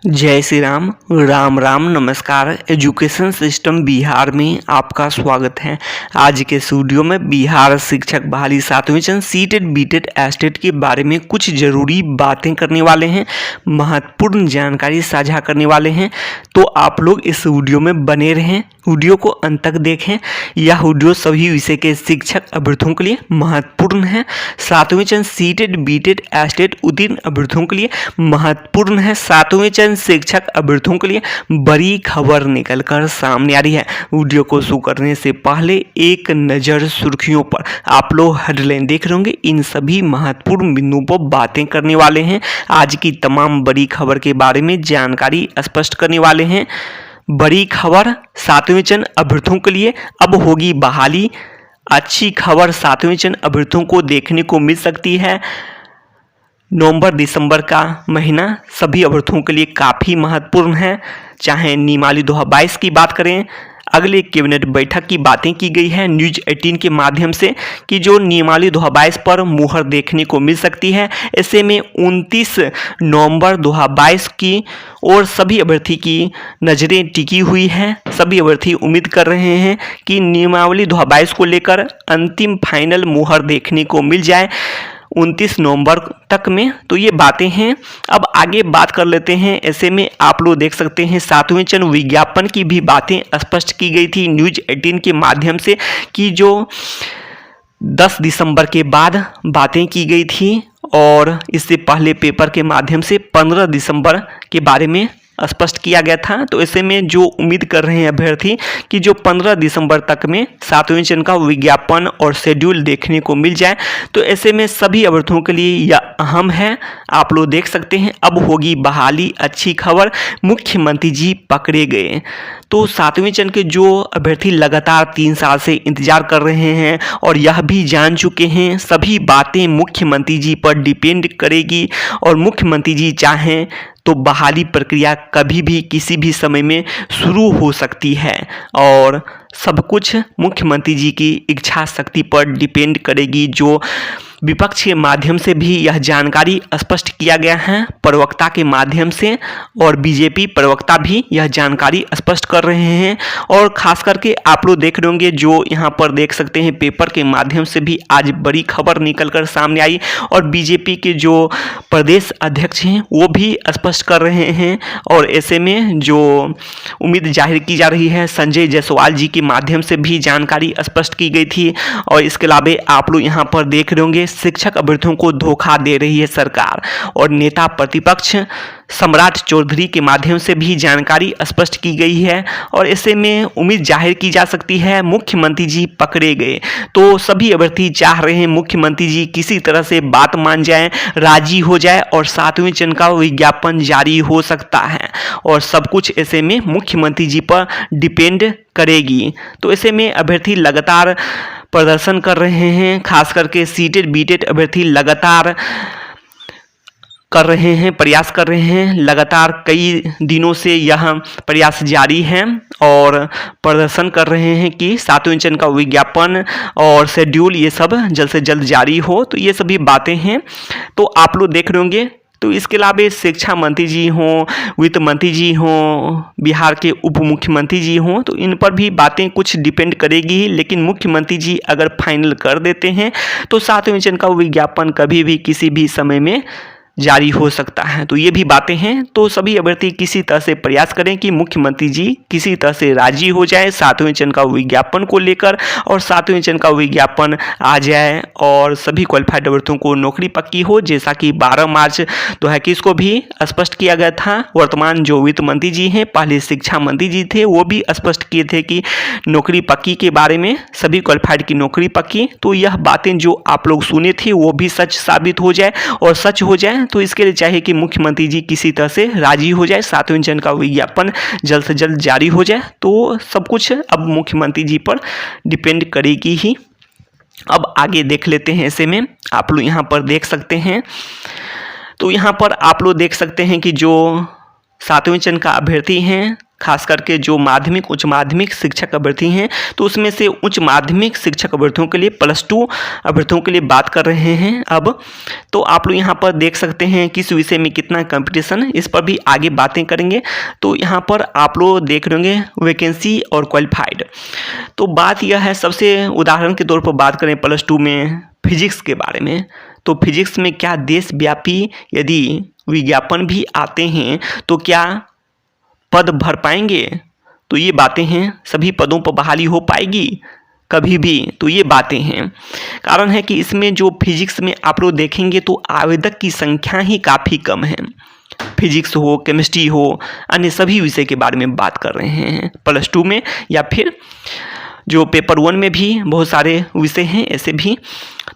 जय श्री राम। राम राम नमस्कार। Education system Bihar में आपका स्वागत है। आज के इस वीडियो में बिहार शिक्षक बहाली 7वें चरण सीटेट बीटेट एस्टेट के बारे में कुछ ज़रूरी बातें करने वाले हैं, महत्वपूर्ण जानकारी साझा करने वाले हैं। तो आप लोग इस वीडियो में बने रहें, वीडियो को अंत तक देखें। यह वीडियो सभी विषय के शिक्षक अभ्यर्थियों के लिए महत्वपूर्ण है। 7वें चरण सीटेट बीटेट एस्टेट उत्तीर्ण अभ्यर्थियों के लिए महत्वपूर्ण है। 7वें चरण शिक्षक अभ्यर्थियों के लिए बड़ी खबर निकलकर सामने आ रही है। वीडियो को शुरू करने से पहले एक नज़र सुर्खियों पर। आप लोग हेडलाइन देख रहे होंगे, इन सभी महत्वपूर्ण बिंदुओं पर बातें करने वाले हैं। आज की तमाम बड़ी खबर के बारे में जानकारी स्पष्ट करने वाले हैं। बड़ी खबर 7वें चरण अभ्यर्थियों के लिए अब होगी बहाली। अच्छी खबर 7वें चरण अभ्यर्थियों को देखने को मिल सकती है। नवंबर दिसंबर का महीना सभी अभ्यर्थियों के लिए काफ़ी महत्वपूर्ण है। चाहे नियमावली 2022 की बात करें, अगले कैबिनेट बैठक की बातें की गई है न्यूज़ 18 के माध्यम से कि जो नियमावली 2022 पर मुहर देखने को मिल सकती है। ऐसे में 29 नवंबर 2022 की और सभी अभ्यर्थी की नज़रें टिकी हुई हैं। सभी अभ्यर्थी उम्मीद कर रहे हैं कि नियमावली 2022 को लेकर अंतिम फाइनल मुहर देखने को मिल जाए 29 नवंबर तक में। तो ये बातें हैं। अब आगे बात कर लेते हैं। ऐसे में आप लोग देख सकते हैं 7वें चरण विज्ञापन की भी बातें स्पष्ट की गई थी न्यूज़ 18 के माध्यम से कि जो 10 दिसंबर के बाद बातें की गई थी और इससे पहले पेपर के माध्यम से 15 दिसंबर के बारे में स्पष्ट किया गया था। तो ऐसे में जो उम्मीद कर रहे हैं अभ्यर्थी कि जो 15 दिसंबर तक में 7वें चरण का विज्ञापन और शेड्यूल देखने को मिल जाए, तो ऐसे में सभी अभ्यर्थियों के लिए यह अहम है। आप लोग देख सकते हैं अब होगी बहाली। अच्छी खबर, मुख्यमंत्री जी पकड़े गए। तो 7वें चरण के जो अभ्यर्थी लगातार 3 साल से इंतजार कर रहे हैं और यह भी जान चुके हैं सभी बातें मुख्यमंत्री जी पर डिपेंड करेगी और मुख्यमंत्री जी चाहें तो बहाली प्रक्रिया कभी भी किसी भी समय में शुरू हो सकती है और सब कुछ मुख्यमंत्री जी की इच्छा शक्ति पर डिपेंड करेगी। जो विपक्ष के माध्यम से भी यह जानकारी स्पष्ट किया गया है प्रवक्ता के माध्यम से, और बीजेपी प्रवक्ता भी यह जानकारी स्पष्ट कर रहे हैं। और खास करके आप लोग देख रहे होंगे, जो यहाँ पर देख सकते हैं पेपर के माध्यम से भी आज बड़ी खबर निकलकर सामने आई और बीजेपी के जो प्रदेश अध्यक्ष हैं वो भी स्पष्ट कर रहे हैं। और ऐसे में जो उम्मीद जाहिर की जा रही है संजय जायसवाल जी के माध्यम से भी जानकारी स्पष्ट की गई थी। और इसके अलावा आप लोग यहाँ पर देख रहे होंगे शिक्षक अभ्यर्थियों को धोखा दे रही है सरकार, और नेता प्रतिपक्ष सम्राट चौधरी के माध्यम से भी जानकारी स्पष्ट की गई है। और ऐसे में उम्मीद जाहिर की जा सकती है मुख्यमंत्री जी पकड़े गए। तो सभी अभ्यर्थी चाह रहे हैं मुख्यमंत्री जी किसी तरह से बात मान जाए, राजी हो जाए और 7वें चरण का विज्ञापन जारी हो सकता है और सब कुछ ऐसे में मुख्यमंत्री जी पर डिपेंड करेगी। तो ऐसे में अभ्यर्थी लगातार प्रदर्शन कर रहे हैं, खास करके सीटेट बीटेट अभ्यर्थी लगातार कर रहे हैं, प्रयास कर रहे हैं। लगातार कई दिनों से यह प्रयास जारी है और प्रदर्शन कर रहे हैं कि 7वें चरण का विज्ञापन और शेड्यूल ये सब जल्द से जल्द जारी हो। तो ये सभी बातें हैं। तो आप लोग देख रहे होंगे। तो इसके अलावा शिक्षा मंत्री जी हों, वित्त मंत्री जी हों, बिहार के उप मुख्यमंत्री जी हों, तो इन पर भी बातें कुछ डिपेंड करेगी। लेकिन मुख्यमंत्री जी अगर फाइनल कर देते हैं तो 7वें चरण का विज्ञापन कभी भी किसी भी समय में जारी हो सकता है। तो ये भी बातें हैं। तो सभी अभ्यर्थी किसी तरह से प्रयास करें कि मुख्यमंत्री जी किसी तरह से राजी हो जाए 7वें चरण का विज्ञापन को लेकर और 7वें चरण का विज्ञापन आ जाए और सभी क्वालिफाइड अभ्यर्थियों को नौकरी पक्की हो, जैसा कि 12 मार्च 2021 को भी स्पष्ट किया गया था। वर्तमान जो वित्त मंत्री जी हैं, पहले शिक्षा मंत्री जी थे, वो भी स्पष्ट किए थे कि नौकरी पक्की के बारे में, सभी क्वालिफाइड की नौकरी पक्की। तो यह बातें जो आप लोग सुने थे वो भी सच साबित हो जाए और सच हो जाए। तो इसके लिए चाहिए कि मुख्यमंत्री जी किसी तरह से राजी हो जाए, 7वें चरण का विज्ञापन जल्द से जल्द जारी हो जाए। तो सब कुछ अब मुख्यमंत्री जी पर डिपेंड करेगी ही। अब आगे देख लेते हैं। ऐसे में आप लोग यहाँ पर देख सकते हैं। तो यहाँ पर आप लोग देख सकते हैं कि जो 7वें चरण का अभ्यर्थी हैं, खास करके जो माध्यमिक उच्च माध्यमिक शिक्षक अभ्यर्थी हैं तो उसमें से उच्च माध्यमिक शिक्षक अभ्यर्थियों के लिए +2 अभ्यर्थियों के लिए बात कर रहे हैं। अब तो आप लोग यहाँ पर देख सकते हैं किस विषय में कितना कंपटीशन, इस पर भी आगे बातें करेंगे। तो यहाँ पर आप लोग देख रहे होंगे वैकेंसी और क्वालिफाइड। तो बात यह है, सबसे उदाहरण के तौर पर बात करें +2 में फिजिक्स के बारे में, तो फिजिक्स में क्या देशव्यापी यदि विज्ञापन भी आते हैं तो क्या पद भर पाएंगे? तो ये बातें हैं, सभी पदों पर बहाली हो पाएगी कभी भी? तो ये बातें हैं। कारण है कि इसमें जो फिजिक्स में आप लोग देखेंगे तो आवेदक की संख्या ही काफ़ी कम है। फिजिक्स हो, केमिस्ट्री हो, अन्य सभी विषय के बारे में बात कर रहे हैं +2 में, या फिर जो पेपर 1 में भी बहुत सारे विषय हैं ऐसे भी।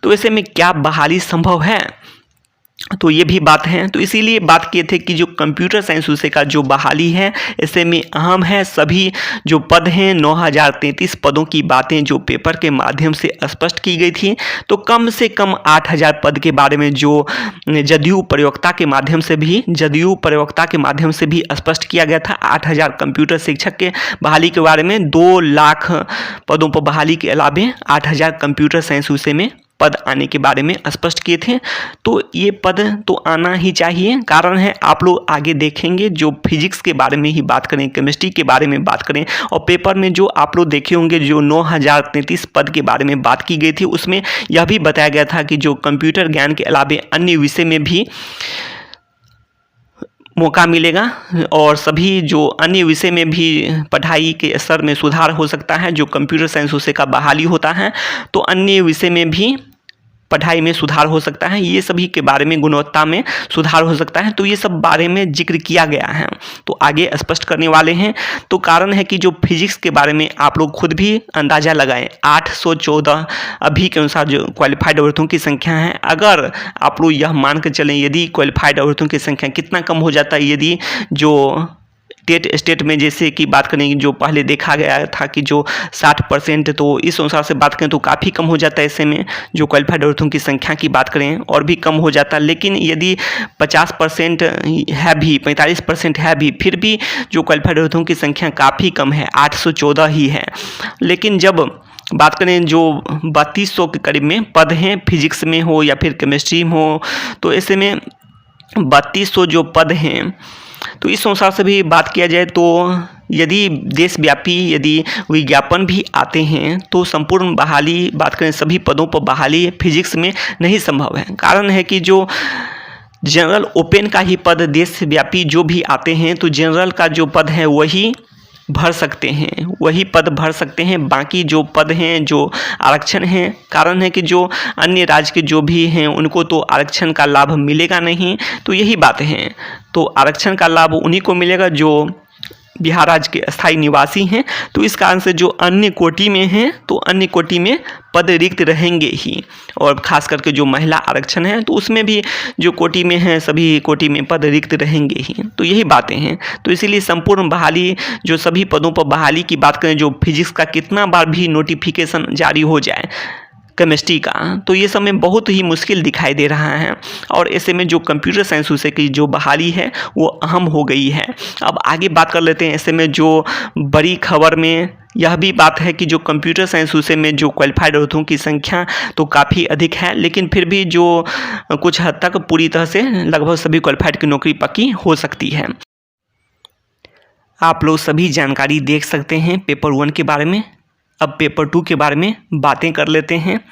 तो ऐसे में क्या बहाली संभव है? तो ये भी बात है। तो इसीलिए बात किए थे कि जो कंप्यूटर साइंस विषय का जो बहाली है ऐसे में अहम है। सभी जो पद हैं 9033 पदों की बातें जो पेपर के माध्यम से स्पष्ट की गई थी, तो कम से कम 8000 पद के बारे में जो जदयू प्रवक्ता के माध्यम से भी स्पष्ट किया गया था। 8000 कंप्यूटर शिक्षक के बहाली के बारे में, 2 लाख पदों पर बहाली के अलावे 8000 कंप्यूटर साइंस विषय में पद आने के बारे में स्पष्ट किए थे। तो ये पद तो आना ही चाहिए। कारण है आप लोग आगे देखेंगे जो फिजिक्स के बारे में ही बात करें, केमिस्ट्री के बारे में बात करें, और पेपर में जो आप लोग देखे होंगे जो 9033 पद के बारे में बात की गई थी, उसमें यह भी बताया गया था कि जो कंप्यूटर ज्ञान के अलावे अन्य विषय में भी मौका मिलेगा और सभी जो अन्य विषय में भी पढ़ाई के स्तर में सुधार हो सकता है। जो कंप्यूटर साइंस विषय का बहाली होता है तो अन्य विषय में भी पढ़ाई में सुधार हो सकता है, ये सभी के बारे में गुणवत्ता में सुधार हो सकता है। तो ये सब बारे में जिक्र किया गया है, तो आगे स्पष्ट करने वाले हैं। तो कारण है कि जो फिजिक्स के बारे में आप लोग खुद भी अंदाज़ा लगाएं, 814 अभी के अनुसार जो क्वालिफाइड अभ्यर्थियों की संख्या है। अगर आप लोग यह मान कर चलें यदि क्वालिफाइड अभ्यर्थियों की संख्या कितना कम हो जाता है, यदि जो स्टेट में जैसे कि बात करेंगे जो पहले देखा गया था कि जो 60%, तो इस अनुसार से बात करें तो काफ़ी कम हो जाता है। ऐसे में जो क्वालिफाइड अभ्यर्थियों की संख्या की बात करें और भी कम हो जाता। लेकिन यदि 50% है भी, 45% है भी, फिर भी जो क्वालिफाइड अभ्यर्थियों की संख्या काफ़ी कम है, 814 ही है। लेकिन जब बात करें जो 3200 के करीब में पद हैं फिजिक्स में हो या फिर केमिस्ट्री में हो, तो ऐसे में 3200 जो पद हैं, तो इस अनुसार से भी बात किया जाए तो यदि देशव्यापी यदि विज्ञापन भी आते हैं तो संपूर्ण बहाली, बात करें सभी पदों पर बहाली फिजिक्स में नहीं संभव है। कारण है कि जो जनरल ओपन का ही पद देशव्यापी जो भी आते हैं तो जनरल का जो पद है वही भर सकते हैं, वही पद भर सकते हैं। बाकी जो पद हैं जो आरक्षण हैं, कारण है कि जो अन्य राज्य के जो भी हैं उनको तो आरक्षण का लाभ मिलेगा नहीं। तो यही बात है, तो आरक्षण का लाभ उन्हीं को मिलेगा जो बिहार राज्य के स्थायी निवासी हैं। तो इस कारण से जो अन्य कोटि में हैं तो अन्य कोटि में पद रिक्त रहेंगे ही, और ख़ास करके जो महिला आरक्षण है तो उसमें भी जो कोटि में हैं सभी कोटि में पद रिक्त रहेंगे ही। तो यही बातें हैं। तो इसीलिए संपूर्ण बहाली, जो सभी पदों पर बहाली की बात करें, जो फिजिक्स का कितना बार भी नोटिफिकेशन जारी हो जाए, केमिस्ट्री का, तो ये सब में बहुत ही मुश्किल दिखाई दे रहा है। और ऐसे में जो कंप्यूटर साइंस विषय की जो बहाली है वो अहम हो गई है। अब आगे बात कर लेते हैं। ऐसे में जो बड़ी खबर में यह भी बात है कि जो कंप्यूटर साइंस विषय में जो क्वालिफाइड अभ्यर्थियों की संख्या तो काफ़ी अधिक है, लेकिन फिर भी जो कुछ हद तक पूरी तरह से लगभग सभी क्वालिफाइड की नौकरी पक्की हो सकती है। आप लोग सभी जानकारी देख सकते हैं पेपर 1 के बारे में। अब पेपर 2 के बारे में बातें कर लेते हैं।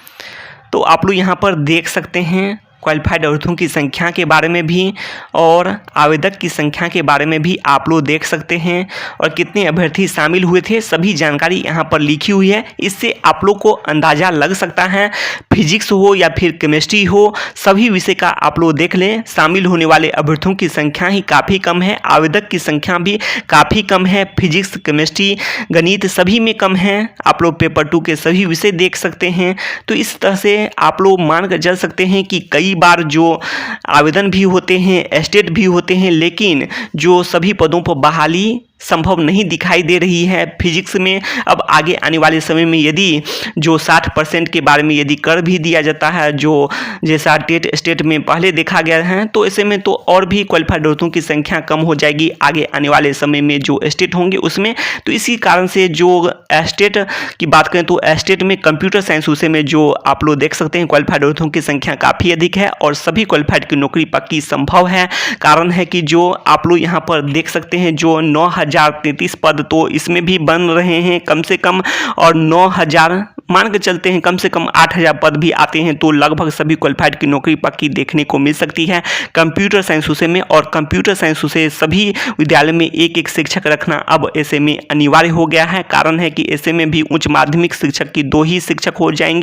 तो आप लोग यहाँ पर देख सकते हैं क्वालिफाइड अभ्यर्थियों की संख्या के बारे में भी और आवेदक की संख्या के बारे में भी आप लोग देख सकते हैं, और कितने अभ्यर्थी शामिल हुए थे सभी जानकारी यहाँ पर लिखी हुई है। इससे आप लोग को अंदाज़ा लग सकता है, फिजिक्स हो या फिर केमिस्ट्री हो, सभी विषय का आप लोग देख लें, शामिल होने वाले अभ्यर्थियों की संख्या ही काफ़ी कम है, आवेदक की संख्या भी काफ़ी कम है। फिजिक्स, केमिस्ट्री, गणित सभी में कम है। आप लोग पेपर 2 के सभी विषय देख सकते हैं। तो इस तरह से आप लोग मान कर चल सकते हैं कि कई बार जो आवेदन भी होते हैं, एस्टेट भी होते हैं, लेकिन जो सभी पदों पर बहाली संभव नहीं दिखाई दे रही है फिजिक्स में। अब आगे आने वाले समय में यदि जो 60% के बारे में यदि कर भी दिया जाता है, जो जैसा टेट स्टेट में पहले देखा गया है, तो ऐसे में तो और भी क्वालिफाइड औरतों की संख्या कम हो जाएगी आगे आने वाले समय में जो स्टेट होंगे उसमें। तो इसी कारण से जो स्टेट की बात करें तो स्टेट में कंप्यूटर साइंस विषय में जो आप लोग देख सकते हैं क्वालिफाइड औरतों की संख्या काफ़ी अधिक है और सभी क्वालिफाइड की नौकरी पक्की संभव है। कारण है कि जो आप लोग यहाँ पर देख सकते हैं जो 9033 पद तो इसमें भी बन रहे हैं कम से कम, और 9000 मान के चलते हैं कम से कम 8000 पद भी आते हैं, तो लगभग सभी क्वालिफाइड की नौकरी पक्की देखने को मिल सकती है कंप्यूटर साइंस विषय में। और कंप्यूटर साइंस विषय सभी विद्यालय में एक एक शिक्षक रखना अब ऐसे में अनिवार्य हो गया है। कारण है कि ऐसे में भी उच्च माध्यमिक शिक्षक की 2 ही शिक्षक हो जाएंगे।